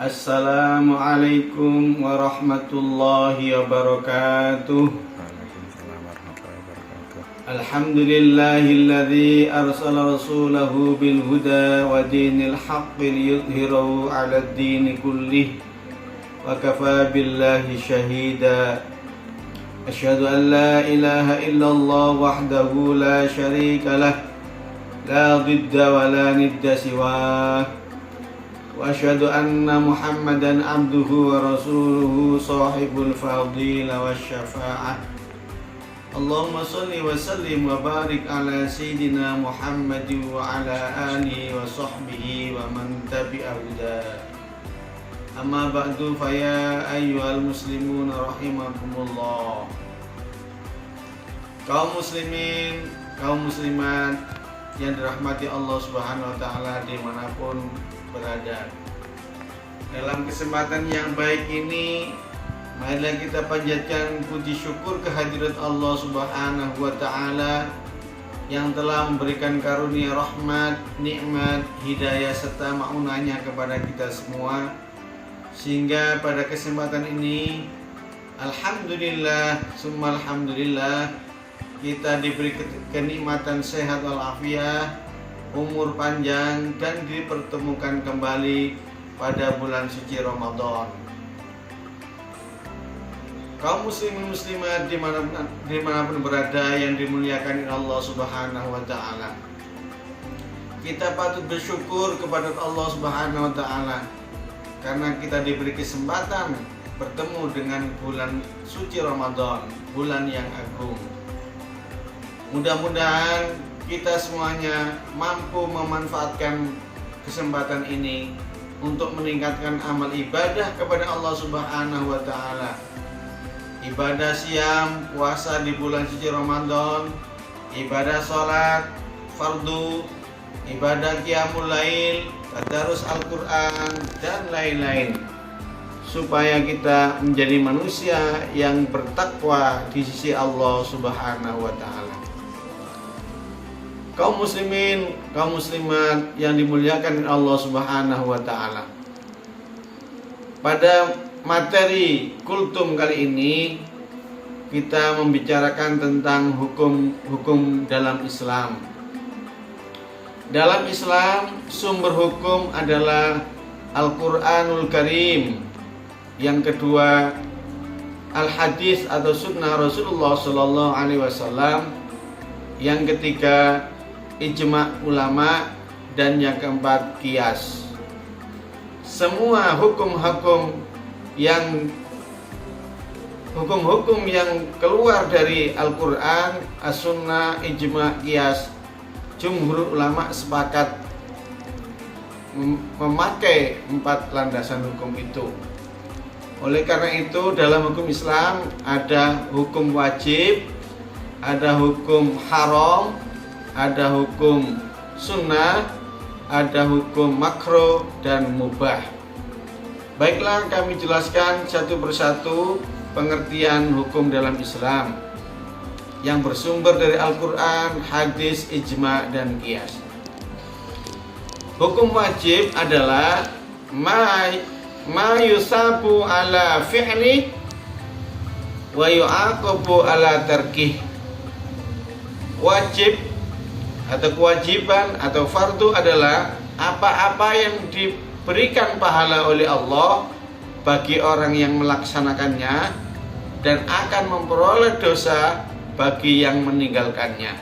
Assalamualaikum warahmatullahi wabarakatuh. Waalaikumsalam warahmatullahi wabarakatuh. Alhamdulillahilladzi arsala rasulahu bil huda wa dinil haqqi liyudhhirahu 'alad dini kullih wa kafaa billahi syahida. Asyhadu an la ilaha illallah wahdahu la syarika lah, la dhidda wa la nidda siwah. Wa asyhadu anna Muhammadan abduhu wa rasuluhu sahibul fadila wasyafa'ah. Allahumma salli wa sallim wa barik ala sayyidina Muhammadin wa ala alihi wa sahbihi wa man tabi'a huda. Amma ba'du, fa ya ayyuhal muslimun rahimakumullah. Kaum muslimin, kaum muslimat yang dirahmati Allah Subhanahu wa taala dimanapun berada. Dalam kesempatan yang baik ini, marilah kita panjatkan puji syukur kehadirat Allah Subhanahu wa taala yang telah memberikan karunia rahmat, nikmat, hidayah serta maunahnya kepada kita semua, sehingga pada kesempatan ini alhamdulillah summa alhamdulillah kita diberi kenikmatan sehat walafiat, umur panjang, dan dipertemukan kembali pada bulan suci Ramadan. Kaum muslimin muslimat dimanapun berada yang dimuliakan Allah Subhanahu wa ta'ala, kita patut bersyukur kepada Allah Subhanahu wa ta'ala karena kita diberi kesempatan bertemu dengan bulan suci Ramadan, bulan yang agung. Mudah-mudahan kita semuanya mampu memanfaatkan kesempatan ini untuk meningkatkan amal ibadah kepada Allah Subhanahu wa taala. Ibadah siam, puasa di bulan suci Ramadan, ibadah salat fardu, ibadah qiyamul lail, tadarus Al-Qur'an, dan lain-lain, supaya kita menjadi manusia yang bertakwa di sisi Allah Subhanahu wa taala. Kaum muslimin, kaum muslimat yang dimuliakan Allah Subhanahu wa taala. Pada materi kultum kali ini kita membicarakan tentang hukum-hukum dalam Islam. Dalam Islam, sumber hukum adalah Al-Qur'anul Karim. Yang kedua, Al-Hadis atau sunnah Rasulullah sallallahu alaihi wasallam. Yang ketiga, ijma' ulama, dan yang keempat qiyas. Semua hukum-hukum yang keluar dari Al-Qur'an, As-Sunnah, ijma', qiyas, jumhur ulama sepakat memakai 4 landasan hukum itu. Oleh karena itu, dalam hukum Islam ada hukum wajib, ada hukum haram, ada hukum sunnah, ada hukum makruh dan mubah. Baiklah, kami jelaskan satu persatu pengertian hukum dalam Islam yang bersumber dari Al-Quran, hadis, ijma', dan qiyas. Hukum wajib adalah ma yusabu ala fi'li wa yu'aqabu ala tarkih. Wajib atau kewajiban atau fardu adalah apa-apa yang diberikan pahala oleh Allah bagi orang yang melaksanakannya dan akan memperoleh dosa bagi yang meninggalkannya.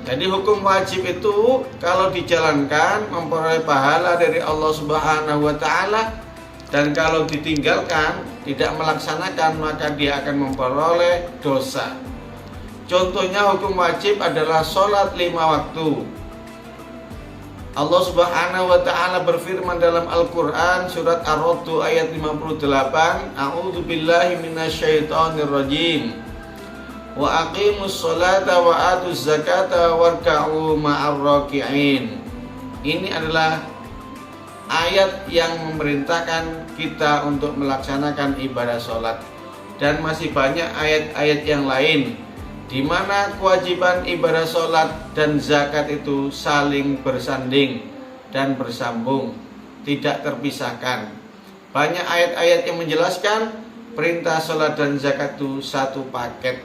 Jadi hukum wajib itu kalau dijalankan memperoleh pahala dari Allah Subhanahu wa taala, dan kalau ditinggalkan tidak melaksanakan maka dia akan memperoleh dosa. Contohnya hukum wajib adalah sholat 5 waktu. Allah Subhanahu wa ta'ala berfirman dalam Al-Quran surat Ar-Ra'd ayat 58, A'udzu billahi minasyaitonir rajim. Wa aqimus sholata wa atuz zakata warka'u ma'ar raki'in. Ini adalah ayat yang memerintahkan kita untuk melaksanakan ibadah sholat, dan masih banyak ayat-ayat yang lain di mana kewajiban ibadah sholat dan zakat itu saling bersanding dan bersambung. tidak terpisahkan. Banyak ayat-ayat yang menjelaskan perintah sholat dan zakat itu satu paket.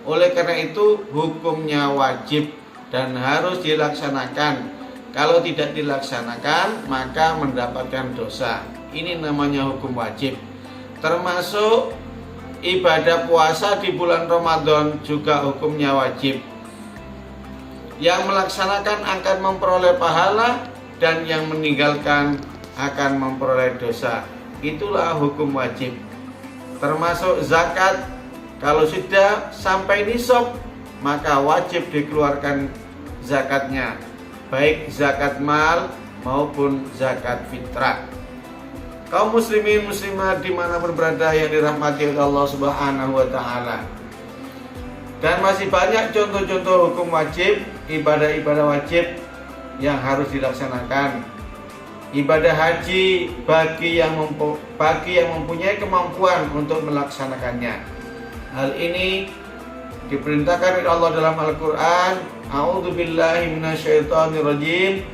Oleh karena itu hukumnya wajib dan harus dilaksanakan. Kalau tidak dilaksanakan maka mendapatkan dosa. Ini namanya hukum wajib. Termasuk ibadah puasa di bulan Ramadan juga hukumnya wajib. Yang melaksanakan akan memperoleh pahala dan yang meninggalkan akan memperoleh dosa. Itulah hukum wajib. Termasuk zakat, kalau sudah sampai nisab maka wajib dikeluarkan zakatnya, baik zakat mal maupun zakat fitrah. Kaum muslimin muslimat dimanapun berada yang dirahmati oleh Allah Subhanahu wa ta'ala. Dan masih banyak contoh-contoh hukum wajib, ibadah-ibadah wajib yang harus dilaksanakan. Ibadah haji bagi yang mempunyai kemampuan untuk melaksanakannya. Hal ini diperintahkan oleh Allah dalam Al-Quran. A'udzubillahi minasyaitonirrajim.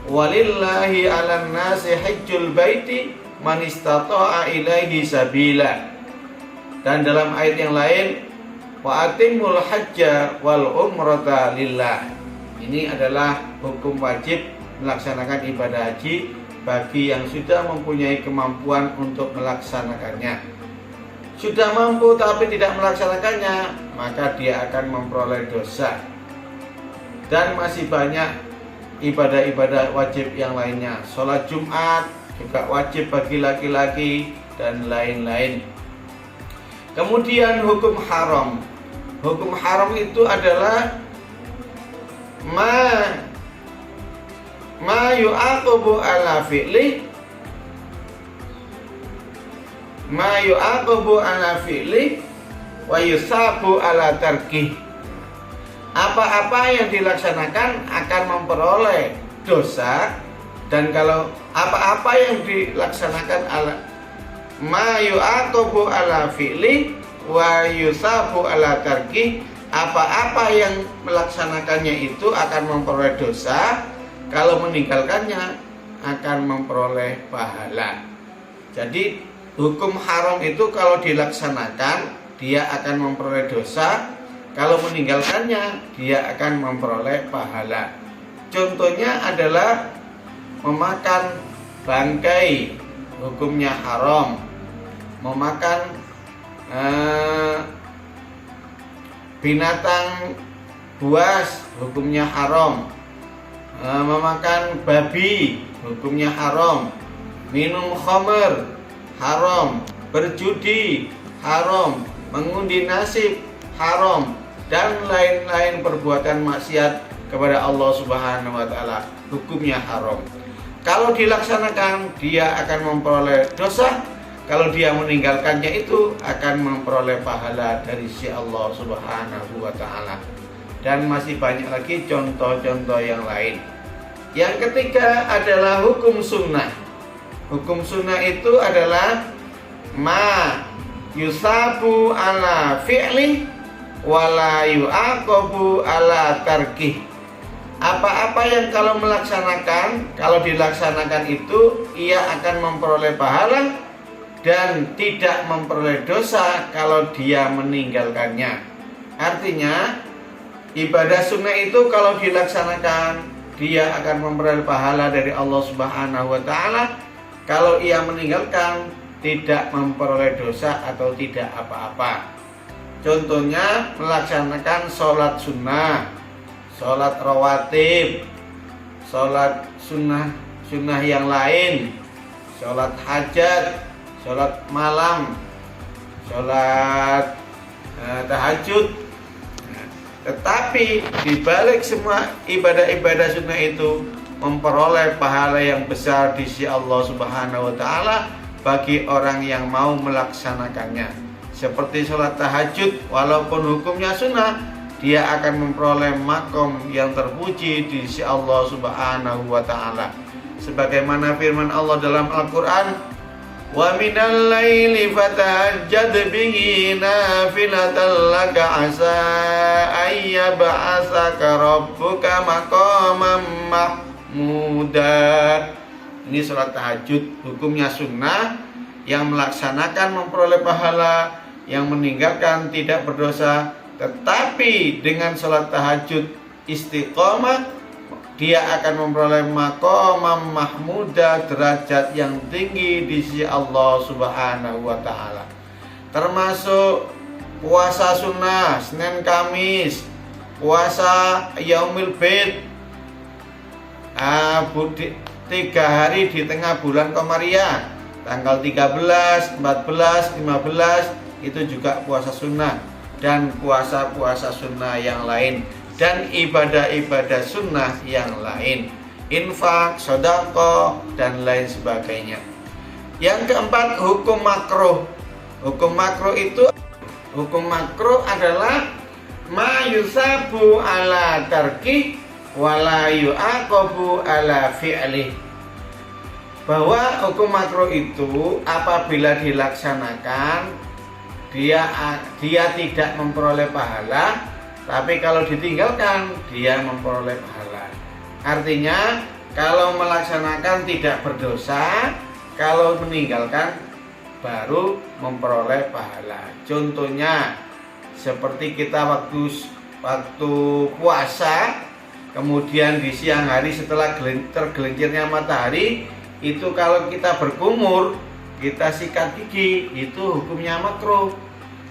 Walillahi 'alan nasi hajjul baiti man istata'a ilaihi sabila. Dan dalam ayat yang lain, wa atimul hajja wal umrata lillah. Ini adalah hukum wajib melaksanakan ibadah haji bagi yang sudah mempunyai kemampuan untuk melaksanakannya. Sudah mampu tapi tidak melaksanakannya, maka dia akan memperoleh dosa. Dan masih banyak ibadah-ibadah wajib yang lainnya. Sholat Jumat juga wajib bagi laki-laki dan lain-lain. Kemudian hukum haram. Hukum haram itu adalah ma yu'aqabu ala fi'li wa yusabu ala tarkih. Apa-apa yang dilaksanakan akan memperoleh dosa, dan kalau apa-apa yang dilaksanakan ala ma yu'aqabu ala fi'li wa yusabu ala tarkih, apa-apa yang melaksanakannya itu akan memperoleh dosa, kalau meninggalkannya akan memperoleh pahala. Jadi hukum haram itu kalau dilaksanakan dia akan memperoleh dosa, kalau meninggalkannya dia akan memperoleh pahala. Contohnya adalah memakan bangkai, hukumnya haram. Memakan binatang buas, hukumnya haram. Memakan babi, hukumnya haram. Minum khamr, haram. Berjudi, haram. Mengundi nasib, haram. Dan lain-lain perbuatan maksiat kepada Allah Subhanahu wa ta'ala, hukumnya haram. Kalau dilaksanakan dia akan memperoleh dosa, kalau dia meninggalkannya itu akan memperoleh pahala dari si Allah Subhanahu wa ta'ala. Dan masih banyak lagi contoh-contoh yang lain. Yang ketiga adalah hukum sunnah. Hukum sunnah itu adalah ma yusabu ala fi'li wala yu'aqabu ala tarkih. Apa-apa yang kalau melaksanakan, kalau dilaksanakan itu ia akan memperoleh pahala dan tidak memperoleh dosa kalau dia meninggalkannya. Artinya ibadah sunnah itu kalau dilaksanakan dia akan memperoleh pahala dari Allah Subhanahu wa ta'ala. Kalau ia meninggalkan tidak memperoleh dosa atau tidak apa-apa. Contohnya melaksanakan sholat sunnah, sholat rawatib, sholat sunnah yang lain, sholat hajat, sholat malam, sholat tahajud. Tetapi dibalik semua ibadah-ibadah sunnah itu memperoleh pahala yang besar di sisi Allah Subhanahu wa ta'ala bagi orang yang mau melaksanakannya. Seperti sholat tahajud, walaupun hukumnya sunnah, dia akan memperoleh makom yang terpuji di sisi Allah Subhanahu wa ta'ala. Sebagaimana firman Allah dalam Al-Quran, wa minal laili fatahajjad bihi nafilatan laka asa ayyab'asaka rabbuka maqaman mahmuda. Ini sholat tahajud hukumnya sunnah, yang melaksanakan memperoleh pahala, yang meninggalkan tidak berdosa. Tetapi dengan sholat tahajud istiqomah, dia akan memperoleh maqamam mahmudah, derajat yang tinggi di sisi Allah Subhanahu wa Ta'ala. Termasuk puasa sunnah Senin Kamis, puasa Yaumil Bid, 3 hari di tengah bulan Komariah, tanggal 13, 14, 15, itu juga puasa sunnah, dan puasa-puasa sunnah yang lain, dan ibadah-ibadah sunnah yang lain, infak, sedekah, dan lain sebagainya. Yang keempat, hukum makruh. Hukum makruh adalah ma yusabu ala tarkih wala yu'aqabu ala fi'lih. Bahwa hukum makruh itu apabila dilaksanakan dia tidak memperoleh pahala, tapi kalau ditinggalkan dia memperoleh pahala. Artinya kalau melaksanakan tidak berdosa, kalau meninggalkan baru memperoleh pahala. Contohnya seperti kita waktu puasa, kemudian di siang hari setelah tergelincirnya matahari, itu kalau kita berkumur, kita sikat gigi, itu hukumnya makruh.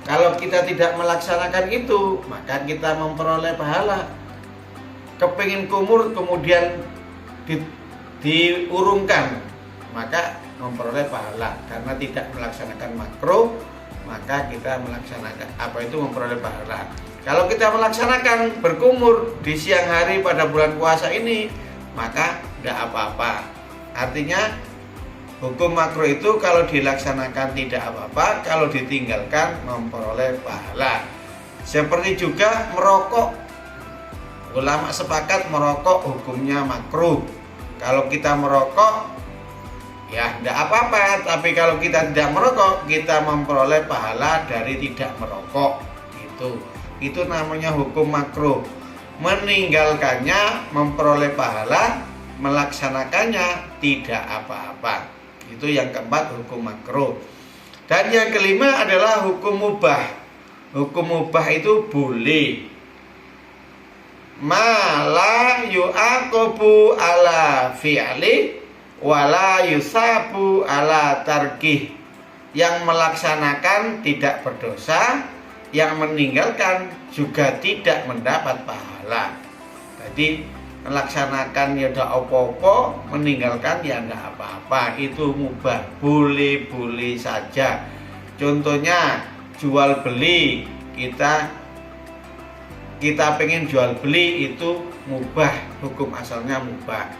Kalau kita tidak melaksanakan itu, maka kita memperoleh pahala. Kepingin kumur kemudian diurungkan, maka memperoleh pahala. Karena tidak melaksanakan makruh, maka kita melaksanakan memperoleh pahala. Kalau kita melaksanakan berkumur di siang hari pada bulan puasa ini, maka tidak apa-apa. Artinya hukum makruh itu kalau dilaksanakan tidak apa-apa, kalau ditinggalkan memperoleh pahala. Seperti juga merokok. Ulama sepakat merokok hukumnya makruh. Kalau kita merokok ya tidak apa-apa, tapi kalau kita tidak merokok, kita memperoleh pahala dari tidak merokok. Itu namanya hukum makruh. Meninggalkannya memperoleh pahala, melaksanakannya tidak apa-apa. Itu yang keempat, hukum makruh. Dan yang kelima adalah hukum mubah. Hukum mubah itu boleh. Ma la yu'aqabu ala fi'li wala yusabu ala tarkih. Yang melaksanakan tidak berdosa, yang meninggalkan juga tidak mendapat pahala. Jadi melaksanakan ya tidak apa-apa, meninggalkan ya tidak apa-apa. Itu mubah, boleh-boleh saja. Contohnya jual beli, kita pengen jual beli, itu mubah, hukum asalnya mubah.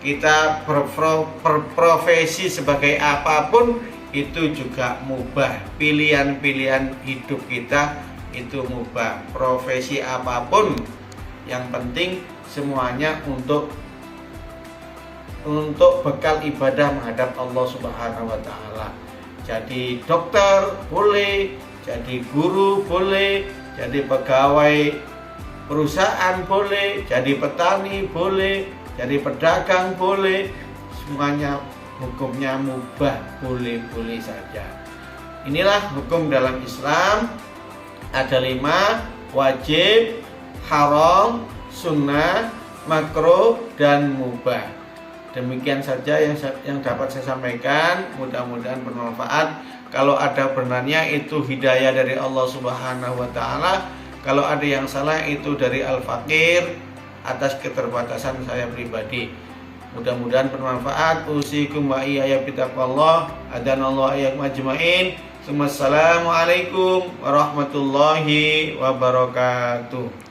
Kita berprofesi sebagai apapun, itu juga mubah. Pilihan-pilihan hidup kita itu mubah. Profesi apapun, yang penting semuanya untuk bekal ibadah menghadap Allah Subhanahu wa Ta'ala. Jadi dokter boleh, jadi guru boleh, jadi pegawai perusahaan boleh, jadi petani boleh, jadi pedagang boleh. Semuanya hukumnya mubah, boleh-boleh saja. Inilah hukum dalam Islam. Ada 5: wajib, haram, sunnah, makruh, dan mubah. Demikian saja yang dapat saya sampaikan. Mudah-mudahan bermanfaat. Kalau ada benarnya itu hidayah dari Allah Subhanahu wa Ta'ala. Kalau ada yang salah itu dari Al-Fakir atas keterbatasan saya pribadi. Mudah-mudahan bermanfaat. Usikum wa iyaya bitaqwallah. Adanallahu ayyakum ajmain. Assalamualaikum warahmatullahi wabarakatuh.